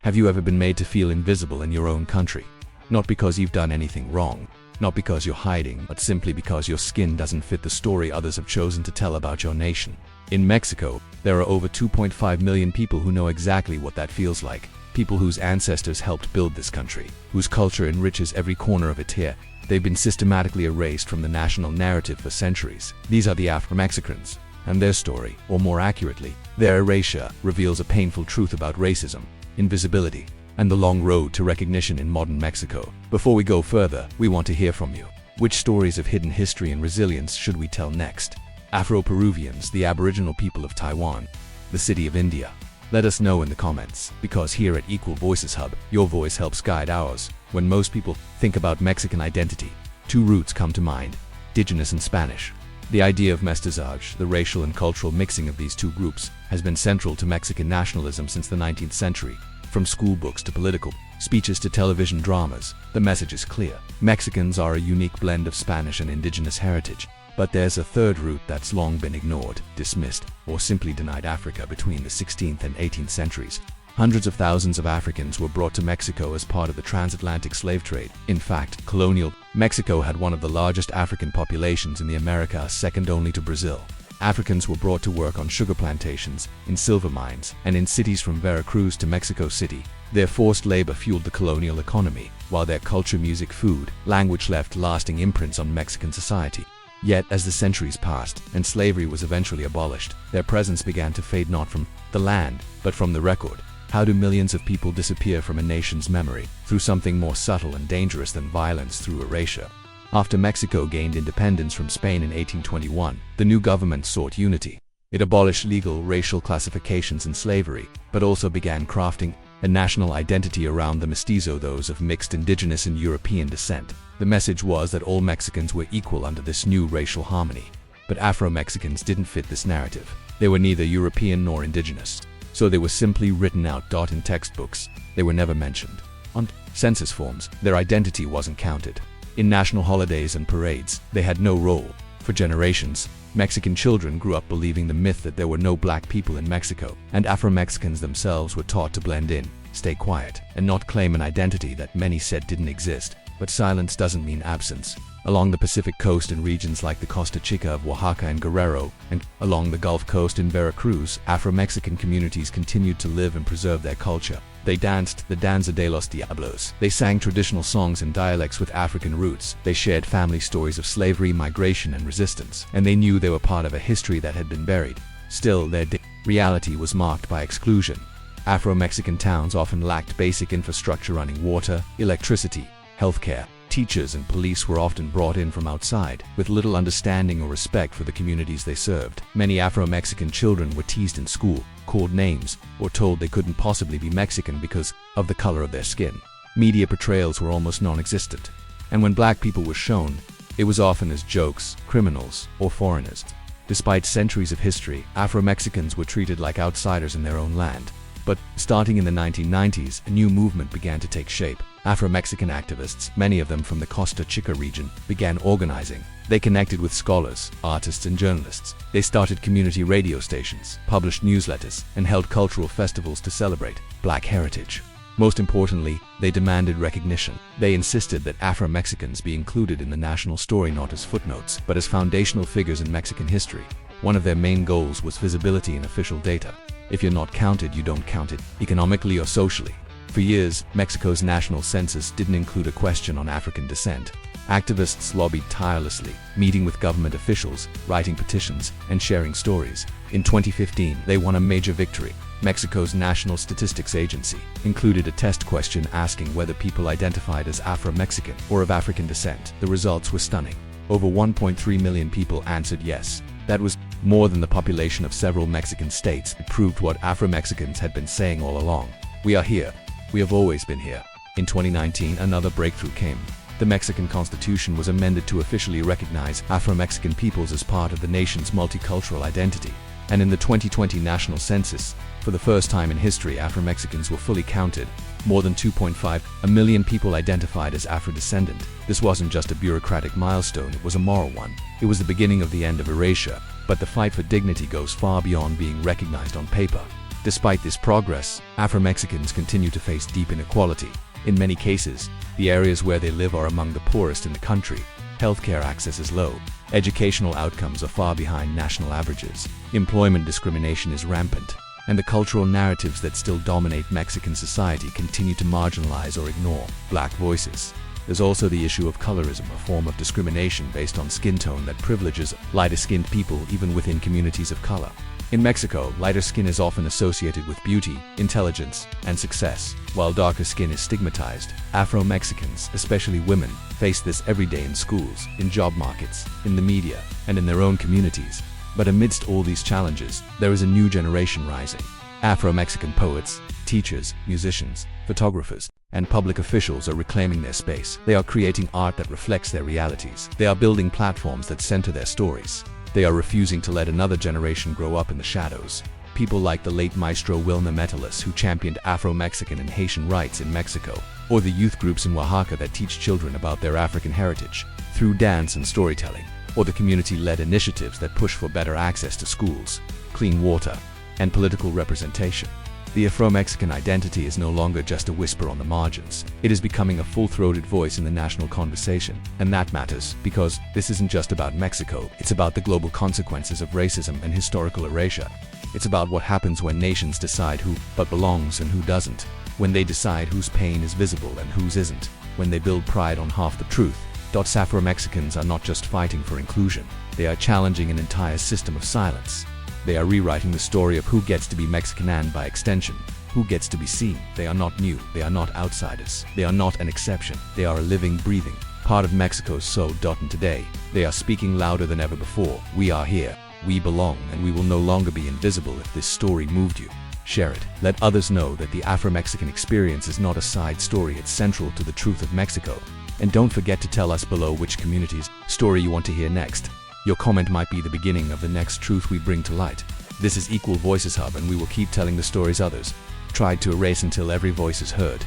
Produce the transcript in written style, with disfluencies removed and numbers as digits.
Have you ever been made to feel invisible in your own country? Not because you've done anything wrong, not because you're hiding, but simply because your skin doesn't fit the story others have chosen to tell about your nation. In Mexico, there are over 2.5 million people who know exactly what that feels like. People whose ancestors helped build this country, whose culture enriches every corner of it here. They've been systematically erased from the national narrative for centuries. These are the Afro-Mexicans, and their story, or more accurately, their erasure, reveals a painful truth about racism, invisibility, and the long road to recognition in modern Mexico. Before we go further, we want to hear from you. Which stories of hidden history and resilience should we tell next? Afro-Peruvians, the Aboriginal people of Taiwan, the city of India. Let us know in the comments, because here at Equal Voices Hub, your voice helps guide ours. When most people think about Mexican identity, two roots come to mind: indigenous and Spanish. The idea of mestizaje, the racial and cultural mixing of these two groups, has been central to Mexican nationalism since the 19th century. From school books to political speeches to television dramas, the message is clear. Mexicans are a unique blend of Spanish and indigenous heritage. But there's a third root that's long been ignored, dismissed, or simply denied. Africa between the 16th and 18th centuries. Hundreds of thousands of Africans were brought to Mexico as part of the transatlantic slave trade. In fact, colonial Mexico had one of the largest African populations in the Americas, second only to Brazil. Africans were brought to work on sugar plantations, in silver mines, and in cities from Veracruz to Mexico City. Their forced labor fueled the colonial economy, while their culture, music, food, language left lasting imprints on Mexican society. Yet, as the centuries passed and slavery was eventually abolished, their presence began to fade, not from the land, but from the record. How do millions of people disappear from a nation's memory? Through something more subtle and dangerous than violence, through erasure. After Mexico gained independence from Spain in 1821, the new government sought unity. It abolished legal racial classifications and slavery, but also began crafting a national identity around the mestizo, those of mixed indigenous and European descent. The message was that all Mexicans were equal under this new racial harmony. But Afro-Mexicans didn't fit this narrative. They were neither European nor indigenous, so they were simply written out in textbooks. They were never mentioned. On census forms, their identity wasn't counted. In national holidays and parades, they had no role. For generations, Mexican children grew up believing the myth that there were no black people in Mexico, and Afro-Mexicans themselves were taught to blend in, stay quiet, and not claim an identity that many said didn't exist. But silence doesn't mean absence. Along the Pacific coast in regions like the Costa Chica of Oaxaca and Guerrero, and along the Gulf Coast in Veracruz, Afro-Mexican communities continued to live and preserve their culture. They danced the Danza de los Diablos. They sang traditional songs in dialects with African roots. They shared family stories of slavery, migration, and resistance. And they knew they were part of a history that had been buried. Still, their reality was marked by exclusion. Afro-Mexican towns often lacked basic infrastructure: running water, electricity, healthcare. Teachers and police were often brought in from outside, with little understanding or respect for the communities they served. Many Afro-Mexican children were teased in school, called names, or told they couldn't possibly be Mexican because of the color of their skin. Media portrayals were almost non-existent, and when black people were shown, it was often as jokes, criminals, or foreigners. Despite centuries of history, Afro-Mexicans were treated like outsiders in their own land. But starting in the 1990s, a new movement began to take shape. Afro-Mexican activists, many of them from the Costa Chica region, began organizing. They connected with scholars, artists, and journalists. They started community radio stations, published newsletters, and held cultural festivals to celebrate black heritage. Most importantly, they demanded recognition. They insisted that Afro-Mexicans be included in the national story, not as footnotes, but as foundational figures in Mexican history. One of their main goals was visibility in official data. If you're not counted, you don't count it, economically or socially. For years, Mexico's national census didn't include a question on African descent. Activists lobbied tirelessly, meeting with government officials, writing petitions, and sharing stories. In 2015, they won a major victory. Mexico's National Statistics Agency included a test question asking whether people identified as Afro-Mexican or of African descent. The results were stunning. Over 1.3 million people answered yes. That was more than the population of several Mexican states. It proved what Afro-Mexicans had been saying all along. We are here. We have always been here. In 2019, another breakthrough came. The Mexican Constitution was amended to officially recognize Afro-Mexican peoples as part of the nation's multicultural identity. And in the 2020 national census, for the first time in history, Afro-Mexicans were fully counted. More than 2.5 million people identified as Afrodescendant. This wasn't just a bureaucratic milestone, it was a moral one. It was the beginning of the end of erasure. But the fight for dignity goes far beyond being recognized on paper. Despite this progress, Afro-Mexicans continue to face deep inequality. In many cases, the areas where they live are among the poorest in the country. Healthcare access is low. Educational outcomes are far behind national averages. Employment discrimination is rampant. And the cultural narratives that still dominate Mexican society continue to marginalize or ignore black voices. There's also the issue of colorism, a form of discrimination based on skin tone that privileges lighter-skinned people even within communities of color. In Mexico, lighter skin is often associated with beauty, intelligence, and success, while darker skin is stigmatized. Afro-Mexicans, especially women, face this every day in schools, in job markets, in the media, and in their own communities. But amidst all these challenges, there is a new generation rising. Afro-Mexican poets, teachers, musicians, photographers, and public officials are reclaiming their space. They are creating art that reflects their realities. They are building platforms that center their stories. They are refusing to let another generation grow up in the shadows. People like the late Maestro Wilmer Metelis, who championed Afro-Mexican and Haitian rights in Mexico, or the youth groups in Oaxaca that teach children about their African heritage through dance and storytelling, or the community-led initiatives that push for better access to schools, clean water, and political representation. The Afro-Mexican identity is no longer just a whisper on the margins. It is becoming a full-throated voice in the national conversation. And that matters, because this isn't just about Mexico, it's about the global consequences of racism and historical erasure. It's about what happens when nations decide who but belongs and who doesn't, when they decide whose pain is visible and whose isn't, when they build pride on half the truth. Afro-Mexicans are not just fighting for inclusion, they are challenging an entire system of silence. They are rewriting the story of who gets to be Mexican and, by extension, who gets to be seen. They are not new, they are not outsiders, they are not an exception, they are a living, breathing part of Mexico's soul. And today, they are speaking louder than ever before. We are here, we belong, and we will no longer be invisible. If this story moved you, share it. Let others know that the Afro-Mexican experience is not a side story, it's central to the truth of Mexico. And don't forget to tell us below which community's story you want to hear next. Your comment might be the beginning of the next truth we bring to light. This is Equal Voices Hub, and we will keep telling the stories others tried to erase until every voice is heard.